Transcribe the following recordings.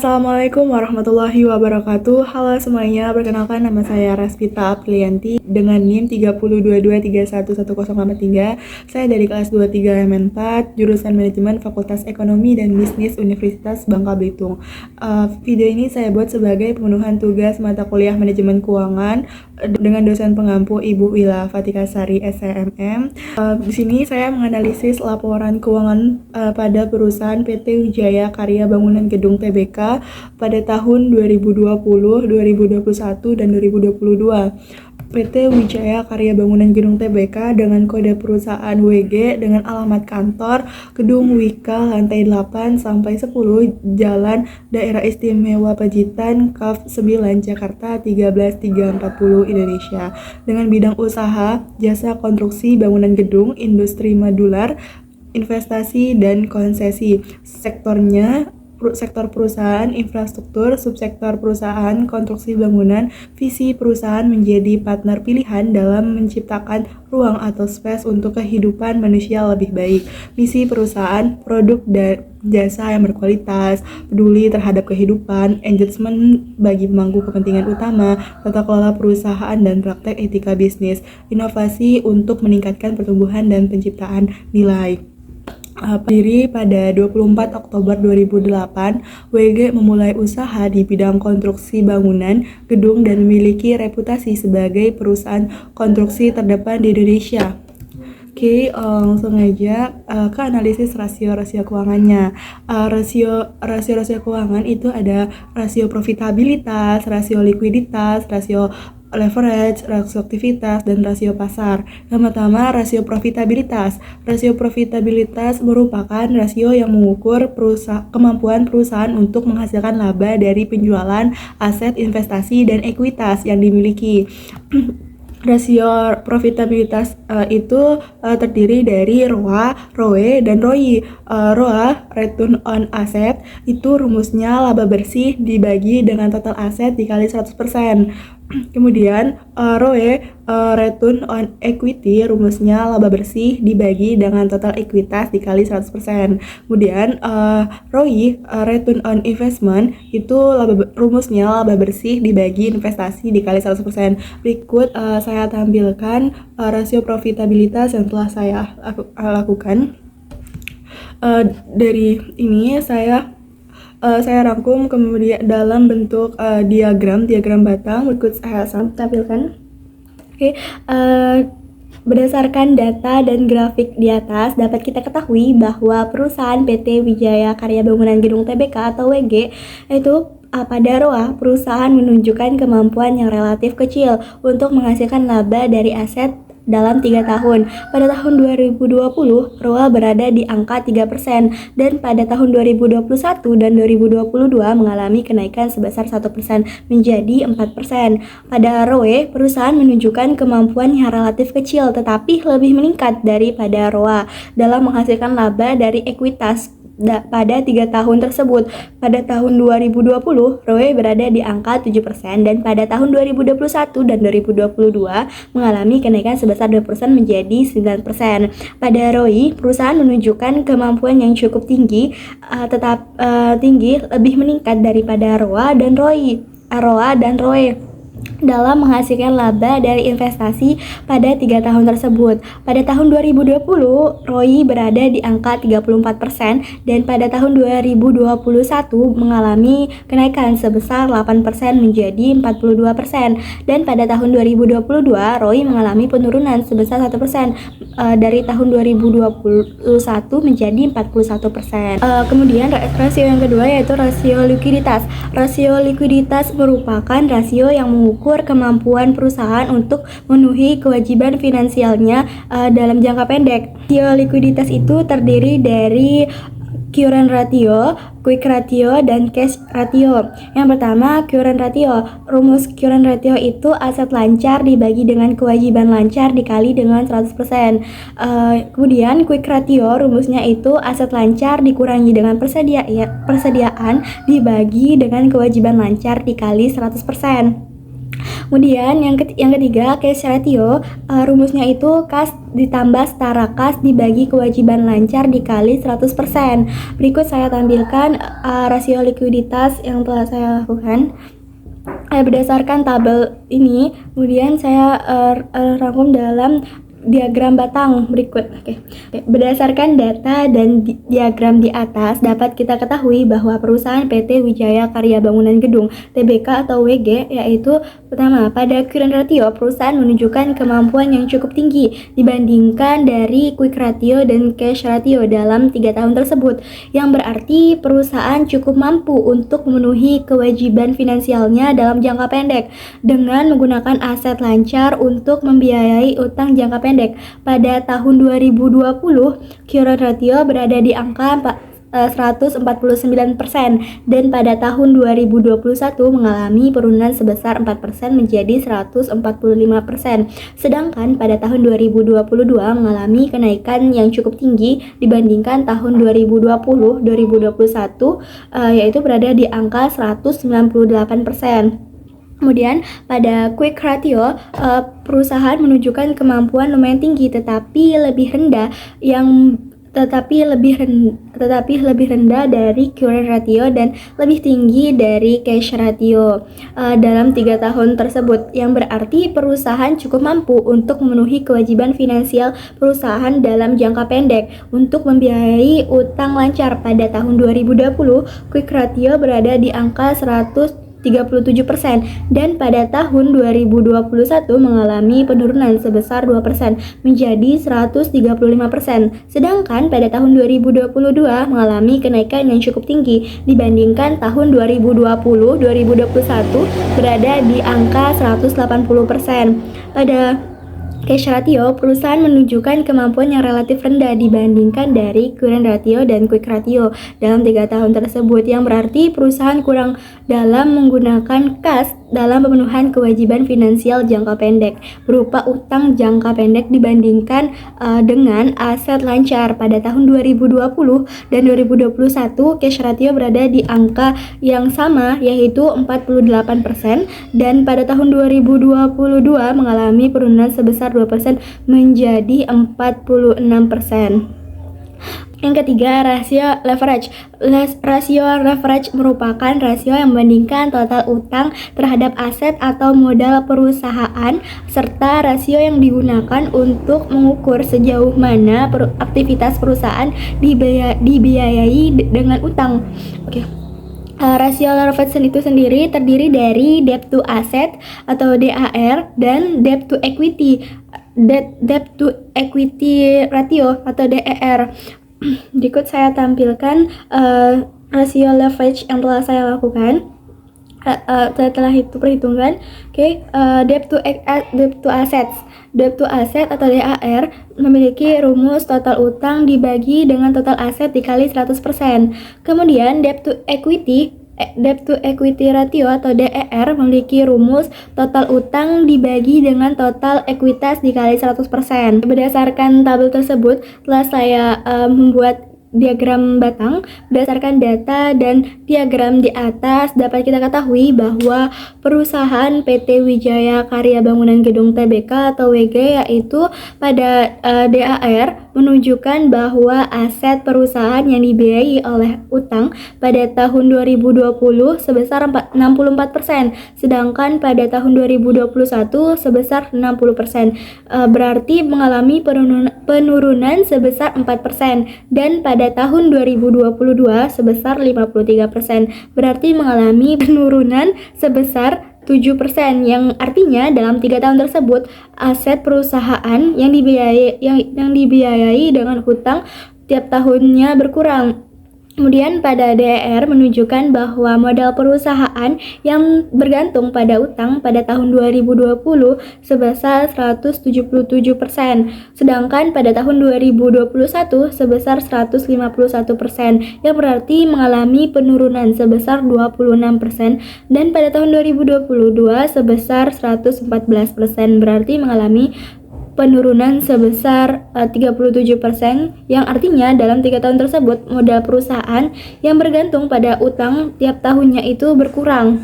Assalamualaikum warahmatullahi wabarakatuh. Halo semuanya, perkenalkan nama saya Raspita Aprilianti dengan NIM 3022311083. Saya dari kelas 23 MN4, jurusan Manajemen Fakultas Ekonomi dan Bisnis Universitas Bangka Belitung. Video ini saya buat sebagai pemenuhan tugas mata kuliah Manajemen Keuangan dengan dosen pengampu Ibu Wila Fatika Sari SCMM. Di sini saya menganalisis laporan keuangan pada perusahaan PT Wijaya Karya Bangunan Gedung TBK pada tahun 2020, 2021, dan 2022. PT Wijaya Karya Bangunan Gedung TBK dengan kode perusahaan WG dengan alamat kantor Gedung Wika lantai 8 sampai 10 Jalan Daerah Istimewa Pacitan Kaf 9 Jakarta 13340 Indonesia dengan bidang usaha jasa konstruksi bangunan gedung, industri modular, investasi dan konsesi. Sektor perusahaan, infrastruktur, subsektor perusahaan, konstruksi bangunan. Visi perusahaan menjadi partner pilihan dalam menciptakan ruang atau space untuk kehidupan manusia lebih baik. Misi perusahaan, produk dan jasa yang berkualitas, peduli terhadap kehidupan, engagement bagi pemangku kepentingan utama, tata kelola perusahaan dan praktek etika bisnis, inovasi untuk meningkatkan pertumbuhan dan penciptaan nilai. Berdiri pada 24 Oktober 2008, WG memulai usaha di bidang konstruksi bangunan, gedung, dan memiliki reputasi sebagai perusahaan konstruksi terdepan di Indonesia. Oke, langsung aja ke analisis rasio-rasio keuangannya. Rasio-rasio keuangan itu ada rasio profitabilitas, rasio likuiditas, rasio leverage, rasio aktivitas, dan rasio pasar. Yang pertama, rasio profitabilitas. Rasio profitabilitas merupakan rasio yang mengukur kemampuan perusahaan untuk menghasilkan laba dari penjualan aset investasi dan ekuitas yang dimiliki. Rasio profitabilitas itu terdiri dari ROA, ROE, dan ROI. ROA, Return on Asset, itu rumusnya laba bersih dibagi dengan total aset dikali 100%. Kemudian ROE, Return on Equity, rumusnya laba bersih dibagi dengan total ekuitas dikali 100%. Kemudian ROI, Return on Investment, itu rumusnya laba bersih dibagi investasi dikali 100%. Berikut saya tampilkan rasio profitabilitas yang telah saya lakukan. Dari ini saya rangkum kemudian dalam bentuk diagram batang. Berikut saya tampilkan. Oke, berdasarkan data dan grafik di atas, dapat kita ketahui bahwa perusahaan PT Wijaya Karya Bangunan Gedung TBK atau WG itu pada ROA, perusahaan menunjukkan kemampuan yang relatif kecil untuk menghasilkan laba dari aset dalam 3 tahun. Pada tahun 2020, ROA berada di angka 3% dan pada tahun 2021 dan 2022 mengalami kenaikan sebesar 1% menjadi 4%. Pada ROE, perusahaan menunjukkan kemampuan yang relatif kecil tetapi lebih meningkat daripada ROA dalam menghasilkan laba dari ekuitas pada 3 tahun tersebut. Pada tahun 2020, ROE berada di angka 7% dan pada tahun 2021 dan 2022 mengalami kenaikan sebesar 2% menjadi 9%. Pada ROI, perusahaan menunjukkan kemampuan yang cukup tinggi, lebih meningkat daripada ROA dan ROE dalam menghasilkan laba dari investasi pada 3 tahun tersebut. Pada tahun 2020, ROI berada di angka 34% dan pada tahun 2021 mengalami kenaikan sebesar 8% menjadi 42%. Dan pada tahun 2022, ROI mengalami penurunan sebesar 1% dari tahun 2021 menjadi 41%. Kemudian rasio yang kedua yaitu rasio likuiditas. Rasio likuiditas merupakan rasio yang mengukur kemampuan perusahaan untuk memenuhi kewajiban finansialnya dalam jangka pendek. Rasio likuiditas itu terdiri dari current ratio, quick ratio, dan cash ratio. Yang pertama, current ratio. Rumus current ratio itu aset lancar dibagi dengan kewajiban lancar dikali dengan 100%. Kemudian quick ratio, rumusnya itu aset lancar dikurangi dengan persediaan dibagi dengan kewajiban lancar dikali 100%. Kemudian yang ketiga, cash ratio. Rumusnya itu kas ditambah setara kas dibagi kewajiban lancar dikali 100%. Berikut saya tampilkan rasio likuiditas yang telah saya lakukan. Berdasarkan tabel ini, kemudian saya rangkum dalam diagram batang berikut. Berdasarkan data dan diagram di atas, dapat kita ketahui bahwa perusahaan PT Wijaya Karya Bangunan Gedung (TBK) atau WG, yaitu pertama, pada current ratio, perusahaan menunjukkan kemampuan yang cukup tinggi dibandingkan dari quick ratio dan cash ratio dalam 3 tahun tersebut, yang berarti perusahaan cukup mampu untuk memenuhi kewajiban finansialnya dalam jangka pendek dengan menggunakan aset lancar untuk membiayai utang jangka pendek. Pada tahun 2020, current ratio berada di angka 149% dan pada tahun 2021 mengalami penurunan sebesar 4% menjadi 145%. Sedangkan pada tahun 2022 mengalami kenaikan yang cukup tinggi dibandingkan tahun 2020-2021, yaitu berada di angka 198%. Kemudian pada quick ratio, perusahaan menunjukkan kemampuan lumayan tinggi tetapi lebih rendah dari current ratio dan lebih tinggi dari cash ratio dalam 3 tahun tersebut, yang berarti perusahaan cukup mampu untuk memenuhi kewajiban finansial perusahaan dalam jangka pendek untuk membiayai utang lancar. Pada tahun 2020, quick ratio berada di angka 137% dan pada tahun 2021 mengalami penurunan sebesar 2% menjadi 135%. Sedangkan pada tahun 2022 mengalami kenaikan yang cukup tinggi dibandingkan tahun 2020-2021 berada di angka 180%. Pada cash ratio, perusahaan menunjukkan kemampuan yang relatif rendah dibandingkan dari current ratio dan quick ratio dalam 3 tahun tersebut, yang berarti perusahaan kurang dalam menggunakan kas dalam pemenuhan kewajiban finansial jangka pendek berupa utang jangka pendek dibandingkan dengan aset lancar. Pada tahun 2020 dan 2021, cash ratio berada di angka yang sama, yaitu 48%, dan pada tahun 2022 mengalami penurunan sebesar 2% menjadi 46%. Yang ketiga, rasio leverage. Rasio leverage merupakan rasio yang membandingkan total utang terhadap aset atau modal perusahaan serta rasio yang digunakan untuk mengukur sejauh mana aktivitas perusahaan dibiayai dengan utang. Rasio leverage itu sendiri terdiri dari debt to asset atau DAR dan debt to equity ratio atau DER. Berikut saya tampilkan rasio leverage yang telah saya lakukan. Setelah itu perhitungan, debt to asset atau DAR memiliki rumus total utang dibagi dengan total aset dikali 100%. Kemudian debt to equity ratio atau DER memiliki rumus total utang dibagi dengan total ekuitas dikali 100%. Berdasarkan tabel tersebut telah saya membuat diagram batang. Berdasarkan data dan diagram di atas, dapat kita ketahui bahwa perusahaan PT Wijaya Karya Bangunan Gedung TBK atau WG, yaitu pada DAR menunjukkan bahwa aset perusahaan yang dibiayai oleh utang pada tahun 2020 sebesar 64%, sedangkan pada tahun 2021 sebesar 60%, berarti mengalami penurunan sebesar 4%, dan pada tahun 2022 sebesar 53%, berarti mengalami penurunan sebesar 7%, yang artinya dalam 3 tahun tersebut aset perusahaan yang dibiayai dengan hutang tiap tahunnya berkurang. Kemudian pada DER menunjukkan bahwa modal perusahaan yang bergantung pada utang pada tahun 2020 sebesar 177%, sedangkan pada tahun 2021 sebesar 151%, yang berarti mengalami penurunan sebesar 26%, dan pada tahun 2022 sebesar 114%, berarti mengalami penurunan sebesar 37%, yang artinya dalam 3 tahun tersebut modal perusahaan yang bergantung pada utang tiap tahunnya itu berkurang.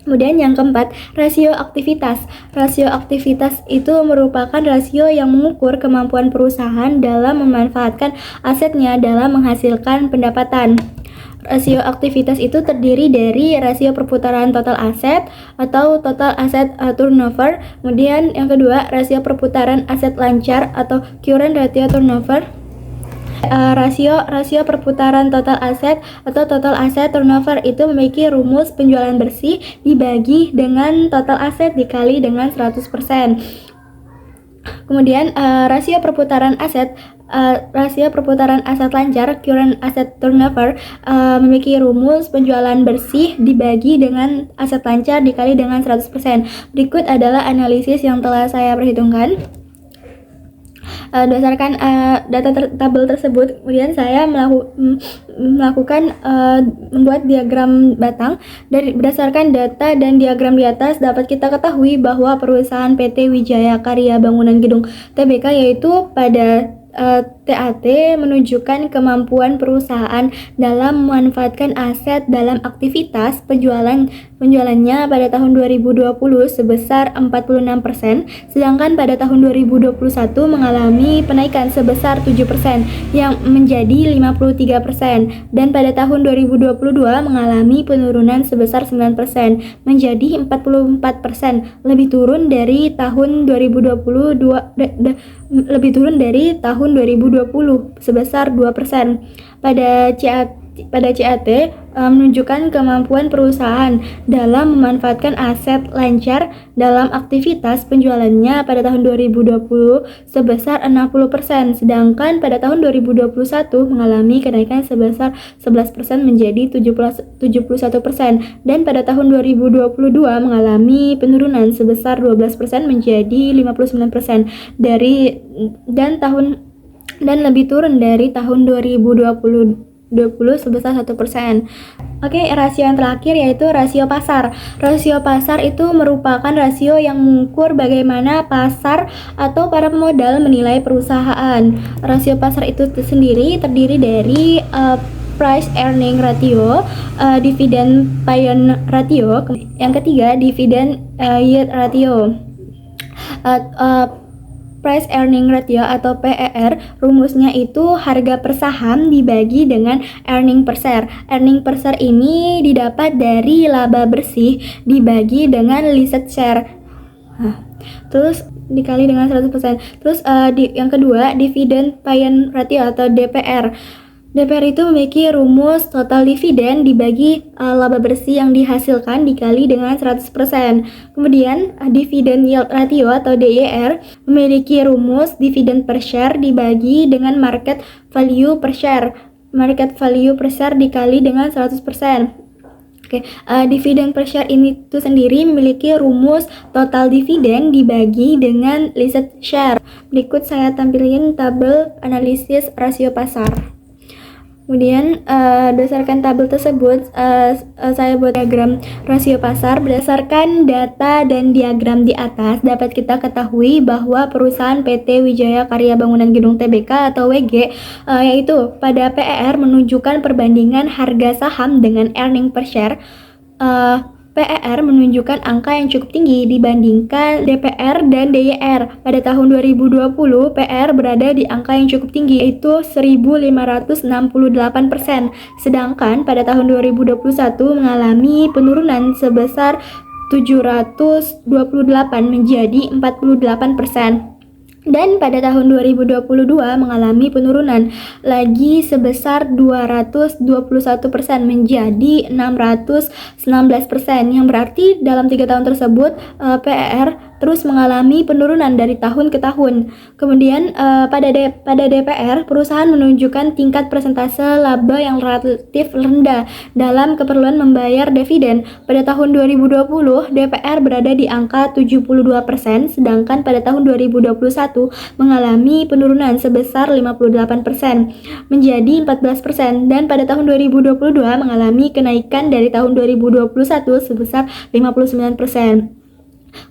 Kemudian yang keempat, rasio aktivitas. Rasio aktivitas itu merupakan rasio yang mengukur kemampuan perusahaan dalam memanfaatkan asetnya dalam menghasilkan pendapatan. Rasio aktivitas itu terdiri dari rasio perputaran total aset atau total asset turnover. Kemudian yang kedua, rasio perputaran aset lancar atau current ratio turnover. Rasio perputaran total aset atau total asset turnover itu memiliki rumus penjualan bersih dibagi dengan total aset dikali dengan 100%. Kemudian rasio perputaran aset lancar current asset turnover memiliki rumus penjualan bersih dibagi dengan aset lancar dikali dengan 100%. Berikut adalah analisis yang telah saya perhitungkan. Berdasarkan data tabel tersebut, kemudian saya melakukan membuat diagram batang. Berdasarkan data dan diagram di atas dapat kita ketahui bahwa perusahaan PT Wijaya Karya Bangunan Gedung Tbk yaitu pada TAT menunjukkan kemampuan perusahaan dalam memanfaatkan aset dalam aktivitas penjualannya pada tahun 2020 sebesar 46%, sedangkan pada tahun 2021 mengalami penaikan sebesar 7% yang menjadi 53%, dan pada tahun 2022 mengalami penurunan sebesar 9% menjadi 44%, lebih turun dari tahun 2020 sebesar 2%. Pada CAT menunjukkan kemampuan perusahaan dalam memanfaatkan aset lancar dalam aktivitas penjualannya pada tahun 2020 sebesar 60%, sedangkan pada tahun 2021 mengalami kenaikan sebesar 11% menjadi 71%, dan pada tahun 2022 mengalami penurunan sebesar 12% menjadi 59% dan lebih turun dari tahun 2020 sebesar 1%. Oke, rasio yang terakhir yaitu rasio pasar. Rasio pasar itu merupakan rasio yang mengukur bagaimana pasar atau para pemodal menilai perusahaan. Rasio pasar itu sendiri terdiri dari price earning ratio, dividend payout ratio, yang ketiga dividend yield ratio. Price earning ratio atau PER, rumusnya itu harga per saham dibagi dengan earning per share. Earning per share ini didapat dari laba bersih dibagi dengan listed share. Terus dikali dengan 100%. Terus yang kedua, dividend payout ratio atau DPR. DPR itu memiliki rumus total dividen dibagi laba bersih yang dihasilkan dikali dengan 100%. Kemudian dividend yield ratio atau DYR memiliki rumus dividen per share dibagi dengan market value per share. Market value per share dikali dengan 100%. Dividen per share ini itu sendiri memiliki rumus total dividen dibagi dengan listed share. Berikut saya tampilkan tabel analisis rasio pasar. Kemudian berdasarkan tabel tersebut saya buat diagram rasio pasar. Berdasarkan data dan diagram di atas dapat kita ketahui bahwa perusahaan PT Wijaya Karya Bangunan Gedung Tbk atau WG yaitu pada PER menunjukkan perbandingan harga saham dengan earning per share. PER menunjukkan angka yang cukup tinggi dibandingkan DPR dan DYR. Pada tahun 2020, PER berada di angka yang cukup tinggi, yaitu 1.568%. Sedangkan pada tahun 2021 mengalami penurunan sebesar 728 menjadi 48%. Dan pada tahun 2022 mengalami penurunan lagi sebesar 221% menjadi 619%, yang berarti dalam 3 tahun tersebut PER terus mengalami penurunan dari tahun ke tahun. Kemudian pada DPR, perusahaan menunjukkan tingkat persentase laba yang relatif rendah dalam keperluan membayar dividen. Pada tahun 2020, DPR berada di angka 72%, sedangkan pada tahun 2021 mengalami penurunan sebesar 58% menjadi 14%, dan pada tahun 2022 mengalami kenaikan dari tahun 2021 sebesar 59%.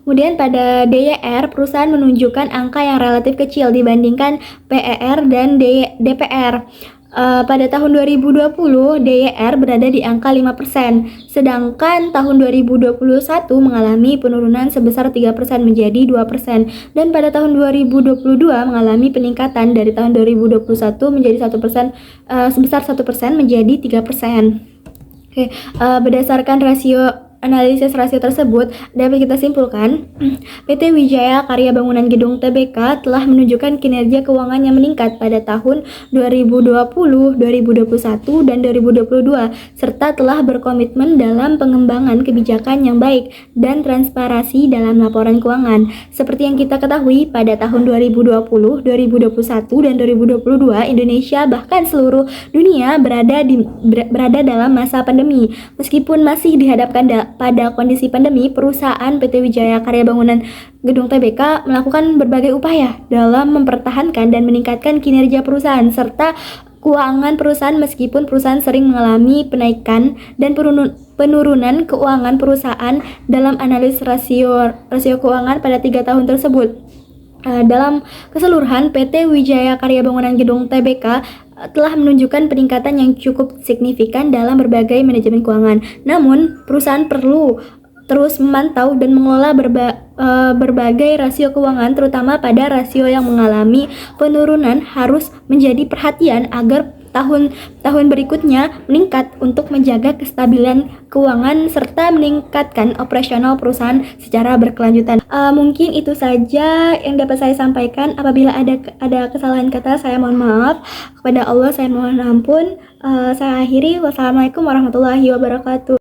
Kemudian pada DYR, perusahaan menunjukkan angka yang relatif kecil dibandingkan PER dan DPR. Pada tahun 2020, DYR berada di angka 5%, sedangkan tahun 2021 mengalami penurunan sebesar 3% menjadi 2%, dan pada tahun 2022 mengalami peningkatan dari tahun 2021 menjadi 1%, sebesar 1% menjadi 3%. Oke, berdasarkan analisis rasio tersebut, dapat kita simpulkan, PT Wijaya Karya Bangunan Gedung Tbk telah menunjukkan kinerja keuangan yang meningkat pada tahun 2020, 2021, dan 2022, serta telah berkomitmen dalam pengembangan kebijakan yang baik dan transparansi dalam laporan keuangan. Seperti yang kita ketahui, pada tahun 2020, 2021, dan 2022, Indonesia bahkan seluruh dunia berada dalam masa pandemi. Meskipun masih dihadapkan pada kondisi pandemi, perusahaan PT Wijaya Karya Bangunan Gedung Tbk melakukan berbagai upaya dalam mempertahankan dan meningkatkan kinerja perusahaan serta keuangan perusahaan, meskipun perusahaan sering mengalami penaikan dan penurunan keuangan perusahaan dalam analisis rasio keuangan pada 3 tahun tersebut. Dalam keseluruhan, PT Wijaya Karya Bangunan Gedung Tbk telah menunjukkan peningkatan yang cukup signifikan dalam berbagai manajemen keuangan. Namun, perusahaan perlu terus memantau dan mengelola berbagai rasio keuangan, terutama pada rasio yang mengalami penurunan harus menjadi perhatian agar tahun berikutnya meningkat untuk menjaga kestabilan keuangan serta meningkatkan operasional perusahaan secara berkelanjutan. Mungkin itu saja yang dapat saya sampaikan. Apabila ada kesalahan kata, saya mohon maaf. Kepada Allah saya mohon ampun. Saya akhiri. Wassalamualaikum warahmatullahi wabarakatuh.